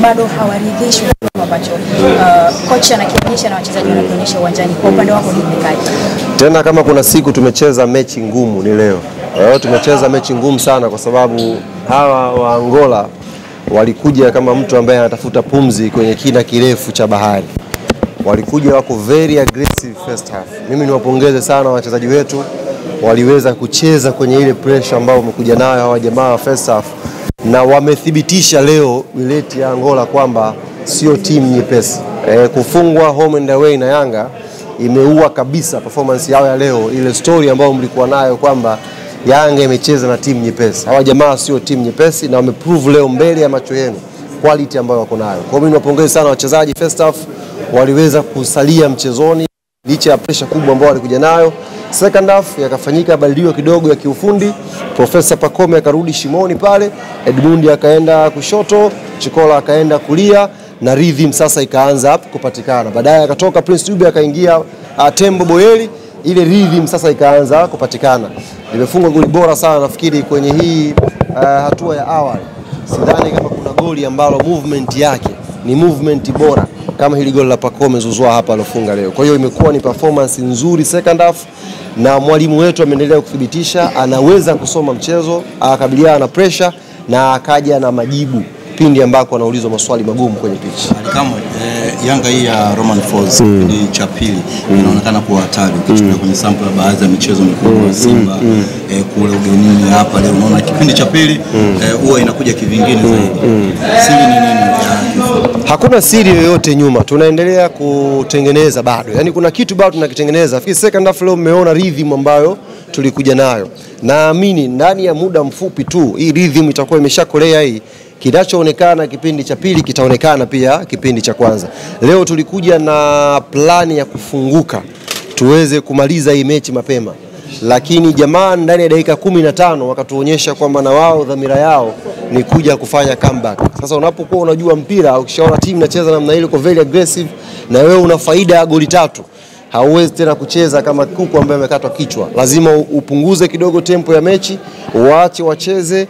bado hawaridhishwi kwa ambacho kocha anakionyesha na wachezaji wanakionyesha uwanjani. Kwa upande wako ni mkaji. Tena kama kuna siku tumecheza mechi ngumu ni leo. Tumecheza mechi ngumu sana kwa sababu hawa wa Angola walikuja kama mtu ambaye anatafuta pumzi kwenye kina kirefu cha bahari. Walikuja wako very aggressive first half. Mimi niwapongeze sana wachezaji wetu, waliweza kucheza kwenye ile pressure ambayo wamekuja nayo hawa jamaa wa first half, na wamethibitisha leo wileti ya Angola kwamba sio timu nyepesi. Kufungwa home and away na Yanga imeua kabisa performance yao ya leo. Ile story ambayo mlikuwa nayo kwamba Yanga imecheza na timu nyepesi, hawa jamaa sio timu nyepesi, na wameprove leo mbele ya macho yenu quality ambayo wako nayo. Kwa hiyo mimi niwapongeze sana wachezaji. First half waliweza kusalia mchezoni licha ya pressure kubwa ambayo walikuja nayo. Second half yakafanyika badiliko kidogo ya kiufundi. Profesa Pacome akarudi shimoni pale, Edmundi akaenda kushoto, Chikola akaenda kulia, na rhythm sasa ikaanza kupatikana. Baadaye akatoka Prince Dube akaingia Tembo Boyeli, ile rhythm sasa ikaanza kupatikana. Limefunga goli bora sana nafikiri kwenye hii hatua ya awali. Sidhani kama kuna goli ambalo movement yake ni movement bora kama hili goli la Pacome Zouzoua hapa alofunga leo. Kwa hiyo imekuwa ni performance nzuri second half, na mwalimu wetu ameendelea kuthibitisha anaweza kusoma mchezo, akabiliana na pressure na akaja na majibu pindi ambako anaulizwa maswali magumu kwenye pitch. Kama Yanga hii ya Romain Folz ni cha pili inaonekana kuwa hatari ukichukulia kwenye sample ya baadhi ya michezo mikubwa ya Simba kule ugenini. Hapa leo unaona kipindi cha pili huwa inakuja kivingine zaidi. Siri ni nini? Hakuna siri yoyote nyuma, tunaendelea kutengeneza bado. Yaani kuna kitu bado tunakitengeneza. Nafikiri second half leo mmeona rhythm ambayo tulikuja nayo. Naamini ndani ya muda mfupi tu hii rhythm itakuwa imeshakolea hii. Kinachoonekana kipindi cha pili kitaonekana pia kipindi cha kwanza. Leo tulikuja na plani ya kufunguka tuweze kumaliza hii mechi mapema, lakini jamaa ndani ya dakika 15 wakatuonyesha kwamba na wao dhamira yao ni kuja kufanya comeback. Sasa unapokuwa unajua mpira, ukishaona timu inacheza namna ile kwa very aggressive na wewe una faida ya goli 3, hauwezi tena kucheza kama kuku ambaye amekatwa kichwa. Lazima upunguze kidogo tempo ya mechi, waache wacheze,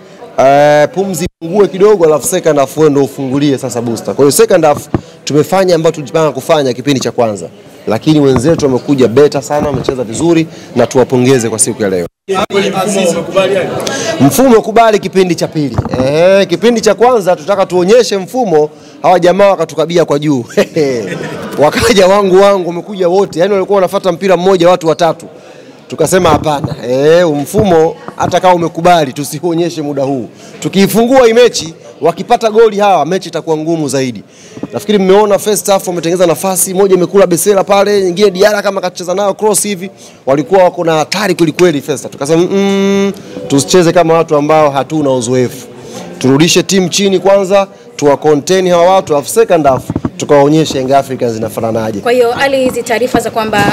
pumzi pungue kidogo, alafu second half ndio ufungulie sasa booster. Kwa hiyo second half tumefanya ambacho tulipanga kufanya kipindi cha kwanza, lakini wenzetu wamekuja beta sana, wamecheza vizuri na tuwapongeze kwa siku ya leo. Mfumo ukubali kipindi cha pili. Kipindi cha kwanza tutaka tuonyeshe mfumo, hawa jamaa wakatukabia kwa juu. Wakaja wangu wamekuja wote. Yaani walikuwa wanafuata mpira mmoja watu watatu. Tukasema hapana. Mfumo hata kama umekubali tusionyeshe muda huu. Tukiifungua hii mechi, wakipata goli hawa mechi itakuwa ngumu zaidi. Nafikiri mmeona first half wametengeneza nafasi, moja imekula Besela pale, nyingine Diara kama kacheza nayo cross hivi, walikuwa wako na hatari kweli first half. Tukasema tusicheze kama watu ambao hatuna uzoefu. Turudishe timu chini kwanza, tuwa contain hawa watu, alafu second half tukawaonyesha Young Africans zinafananaje. Kwa hiyo hali hizi taarifa za kwamba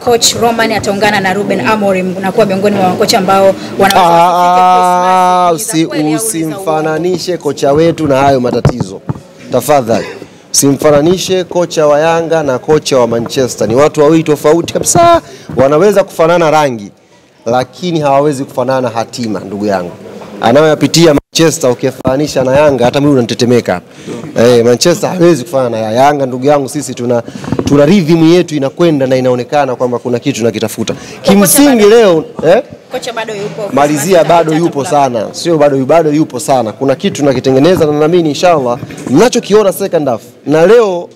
coach Romain ataungana na Ruben Amorim na kuwa miongoni mwa kocha ambao usimfananishe kocha wetu na hayo matatizo. Tafadhali. Simfananishe kocha wa Yanga na kocha wa Manchester. Ni watu wawili tofauti kabisa. Wanaweza kufanana rangi, lakini hawawezi kufanana hatima, ndugu yangu. Anayoyapitia Manchester ukifananisha na Yanga, hata mimi unatetemeka. Manchester hawezi kufanana na Yanga, ndugu yangu. Sisi tuna rhythm yetu inakwenda na inaonekana kwamba kuna kitu tunakitafuta. Kimsingi leo kocha bado yupo. Malizia bado yupo sana. Sio bado yupo sana. Kuna kitu tunakitengeneza na naamini inshallah mnachokiona second half. Na leo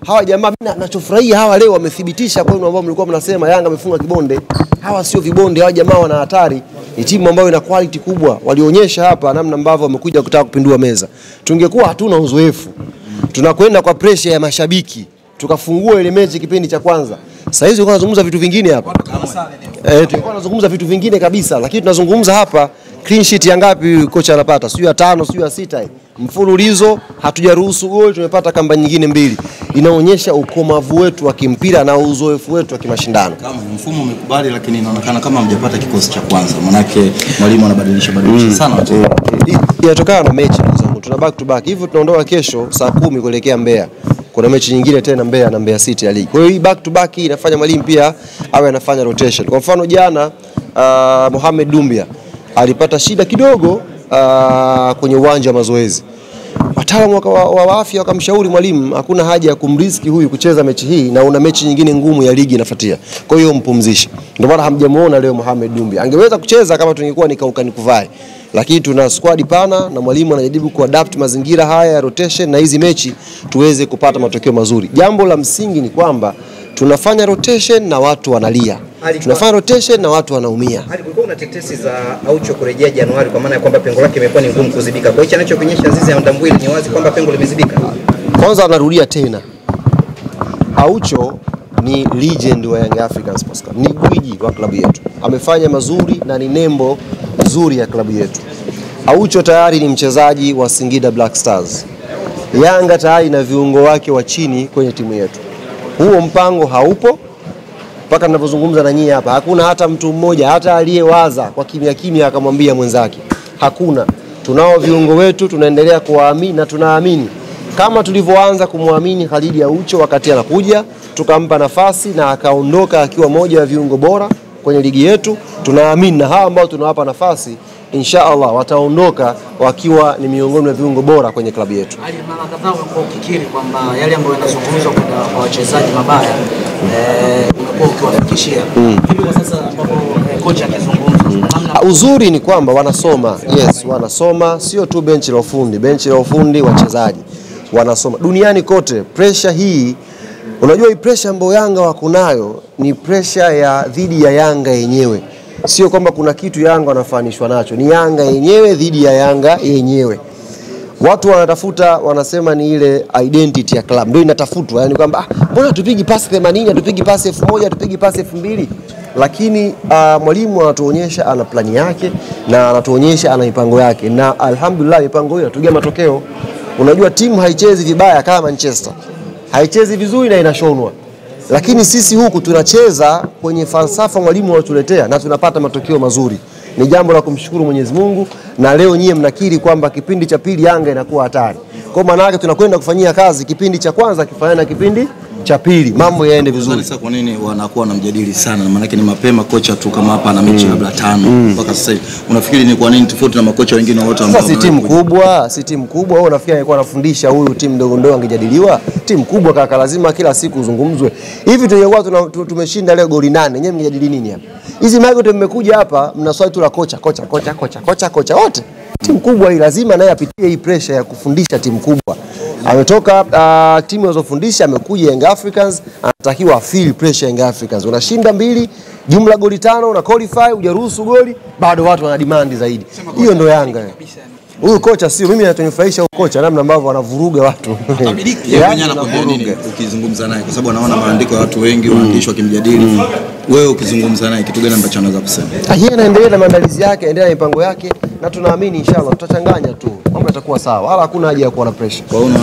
hawa jamaa mimi ninachofurahia hawa leo wamethibitisha kwa ambao mlikuwa mnasema Yanga amefunga kibonde. Hawa sio vibonde, hawa jamaa wana hatari. Ni timu ambayo ina quality kubwa. Walionyesha hapa namna ambavyo wamekuja kutaka kupindua meza. Tungekuwa hatuna uzoefu, tunakwenda kwa pressure ya mashabiki, tukafungua ile mechi kipindi cha kwanza. Sasa hizi tulikuwa tunazungumza vitu vingine hapa. Tulikuwa tunazungumza vitu vingine kabisa, lakini tunazungumza hapa clean sheet ya ngapi kocha anapata? Sio ya 5, sio ya 6. Mfululizo hatujaruhusu goli, tumepata kamba nyingine 2. Inaonyesha ukomavu wetu wa kimpira na uzoefu wetu wa kimashindano. Kama mfumo umekubali, lakini inaonekana kama hamjapata kikosi cha kwanza. Manake mwalimu anabadilisha sana wachezaji. Inatokana na mechi ndugu zangu. Tuna back to back. Hivyo tunaondoka kesho saa 10 kuelekea Mbeya. Kuna mechi nyingine tena Mbeya na Mbeya City ya ligi. Kwa hiyo hii back to back inafanya mwalimu pia awe anafanya rotation. Kwa mfano jana Mohamed Dumbia alipata shida kidogo kwenye uwanja wa mazoezi. wataalamu wa afya wakamshauri mwalimu, hakuna haja ya kumriski huyu kucheza mechi hii na una mechi nyingine ngumu ya ligi inafuatia. Kwa hiyo mpumzishe. Ndio maana hamjamuona leo Mohamed Dumbi. Angeweza kucheza kama tungekuwa ni kauka nikuvae. Lakini tuna squad pana na mwalimu anajaribu kuadapt mazingira haya ya rotation na hizi mechi tuweze kupata matokeo mazuri. Jambo la msingi ni kwamba tunafanya rotation na watu wanalia. Tunafanya rotation na watu wanaumia. Kulikuwa kuna tetesi za Aucho kurejea Januari kwa maana ya kwamba pengo lake imekuwa ni ngumu kuzibika. Kwa hiyo anachokionyesha Azizi ya Ndambwile ni wazi kwamba pengo limezibika. Kwanza anarudia tena. Aucho ni legend wa Young African Sports Club. Ni gwiji wa klabu yetu. Amefanya mazuri na ni nembo nzuri ya klabu yetu. Aucho tayari ni mchezaji wa Singida Black Stars. Yanga tayari na viungo wake wa chini kwenye timu yetu. Huo mpango haupo. Mpaka ninapozungumza na nyinyi hapa hakuna hata mtu mmoja hata aliyewaza kwa kimya kimya akamwambia mwenzake. Hakuna. Tunao viungo wetu, tunaendelea kuwaamini na tunaamini kama tulivyoanza kumwamini Khalid Aucho wakati anakuja, tukampa nafasi na akaondoka akiwa moja ya viungo bora kwenye ligi yetu. Tunaamini na hawa ambao tunawapa nafasi inshallah wataondoka wakiwa ni miongoni mwa viungo bora kwenye klabu yetu. Hali mara kadhaa umekuwa ukikiri kwamba yale ambayo yanazungumzwa kwa wachezaji mabaya umekuwa ukiwafikishia. Hivi kwa sasa ambapo kocha akizungumza uzuri ni kwamba wanasoma. Yes, wanasoma sio tu benchi la ufundi wachezaji wanasoma. Duniani kote pressure hii, unajua hii pressure ambayo Yanga wako nayo ni pressure ya dhidi ya Yanga yenyewe. Sio kwamba kuna kitu Yanga wanafanishwa nacho, ni Yanga yenyewe dhidi ya Yanga yenyewe. Watu wanatafuta, wanasema ni ile identity ya club ndio inatafutwa, yani kwamba mbona tupigi pasi 80, tupigi pasi 1000, tupigi pasi 2000. Lakini mwalimu anatuonyesha ana plani yake na anatuonyesha ana mipango yake, na alhamdulillah mipango hiyo inatugia matokeo. Unajua timu haichezi vibaya kama Manchester, haichezi vizuri na inashonwa. Lakini sisi huku tunacheza kwenye falsafa mwalimu anatuletea na tunapata matokeo mazuri. Ni jambo la kumshukuru Mwenyezi Mungu, na leo nyie mnakiri kwamba kipindi cha pili Yanga inakuwa hatari. Kwa maana yake tunakwenda kufanyia kazi kipindi cha kwanza kifanana na kipindi cha pili, mambo yaende vizuri. Sasa kwa nini wanakuwa wanamjadili sana? Maana yake ni mapema kocha tu kama hapa na mechi labda 5 mpaka sasa. Unafikiri ni kwa nini tofauti na makocha wengine wote ambao si timu kubwa, si timu kubwa? Wewe unafikiri alikuwa anafundisha huyu timu ndogo ndogo angejadiliwa? Timu kubwa kaka, lazima kila siku uzungumzwe. Hivi tungekuwa tumeshinda leo goli 8, nyewe mngejadili nini hapa? Hizi magote mmekuja hapa mnaswali tu la kocha wote. Timu kubwa hii lazima naye apitie hii pressure ya kufundisha timu kubwa. Ametoka timu anazofundisha, amekuja Young Africans, anatakiwa feel pressure Young Africans. Unashinda 2, jumla goli 5, una qualify, hujaruhusu goli, bado watu wana demand zaidi. Hiyo ndio Yanga. Huyu kocha sio mimi, anatonifaisha kocha namna ambavyo anavuruga watu. Yeye anakwambia nini ukizungumza naye, kwa sababu anaona maandiko ya watu wengi waandishi wakimjadili. Wewe ukizungumza naye kitu gani ambacho anaweza kusema? Yeye anaendelea na maandalizi yake, anaendelea na mipango yake, na tunaamini inshallah tutachanganya tu. Mambo yatakuwa sawa. Wala hakuna haja ya kuwa na pressure. Kwa hiyo